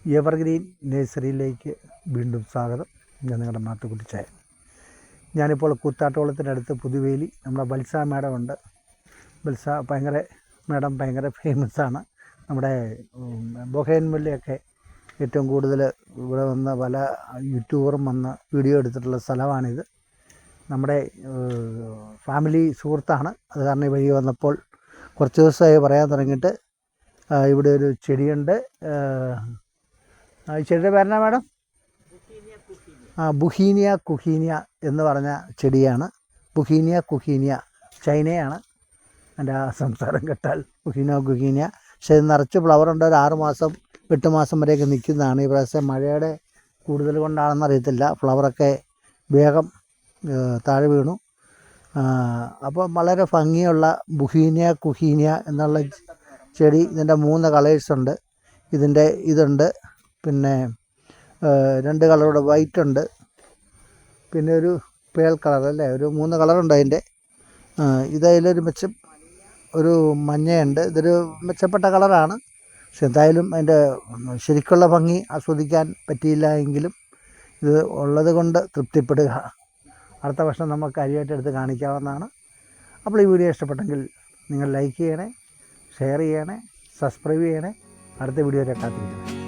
Evergreen നഴ്സറിയിലേക്ക് വീണ്ടും സ്വാഗതം. ഞാൻ നിങ്ങളുടെ മാത്തുക്കുട്ടിച്ചായ. ഞാനിപ്പോൾ കൂത്താട്ടോളത്തിനടുത്ത് പുതുവേലി നമ്മുടെ ബൽസ മാഡം ഉണ്ട്. ബൽസ മാഡം ഭയങ്കര ഫേമസാണ്. നമ്മുടെ ബൊഹേൻമുല്ലയൊക്കെ ഏറ്റവും കൂടുതൽ ഇവിടെ വന്ന പല യൂട്യൂബറും വന്ന് വീഡിയോ എടുത്തിട്ടുള്ള സ്ഥലമാണിത്. നമ്മുടെ ഫാമിലി സുഹൃത്താണ്. അത് കാരണം ഈ വഴി വന്നപ്പോൾ കുറച്ച് ദിവസമായി പറയാൻ തുടങ്ങിയിട്ട്. ഇവിടെ ഒരു ചെടിയുണ്ട്. ഈ ചെടിയുടെ പേരെന്നാ മാഡം? ബുഹീനിയ കുഹീനിയ എന്ന് പറഞ്ഞ ചെടിയാണ്. ബുഹീനിയ കുഹീനിയ ചൈനയാണ് എൻ്റെ ആ സംസാരം കേട്ടാൽ. ബുഹീനിയ കുഹീനിയ. പക്ഷേ ഇത് നിറച്ച് ഫ്ലവറുണ്ട്. ഒരു 6 മാസം 8 മാസം വരെയൊക്കെ നിൽക്കുന്നതാണ്. ഈ പ്രാവശ്യം മഴയുടെ കൂടുതൽ കൊണ്ടാണെന്ന് അറിയത്തില്ല, ഫ്ലവറൊക്കെ വേഗം താഴെ വീണു. അപ്പോൾ വളരെ ഭംഗിയുള്ള ബുഹീനിയ കുഹീനിയ എന്നുള്ള ചെടി. ഇതിൻ്റെ 3 കളേഴ്സുണ്ട്. ഇതുണ്ട്, പിന്നെ 2 കളറുടെ വൈറ്റ് ഉണ്ട്, പിന്നെ ഒരു പേൾ കളർ അല്ലേ, ഒരു 3 കളറുണ്ട് അതിൻ്റെ. ഇതതിലൊരു ഒരു മഞ്ഞയുണ്ട്. ഇതൊരു മെച്ചപ്പെട്ട കളറാണ്. പക്ഷെ എന്തായാലും അതിൻ്റെ ശരിക്കുള്ള ഭംഗി ആസ്വദിക്കാൻ പറ്റിയില്ല എങ്കിലും ഇത് ഉള്ളത് കൊണ്ട് തൃപ്തിപ്പെടുക. അടുത്ത വർഷം നമുക്ക് കാര്യമായിട്ട് എടുത്ത് കാണിക്കാവുന്നതാണ്. അപ്പോൾ ഈ വീഡിയോ ഇഷ്ടപ്പെട്ടെങ്കിൽ നിങ്ങൾ ലൈക്ക് ചെയ്യണേ, ഷെയർ ചെയ്യണേ, സബ്സ്ക്രൈബ് ചെയ്യണേ. അടുത്ത വീഡിയോ വരെ കാത്തിരിക്കണം.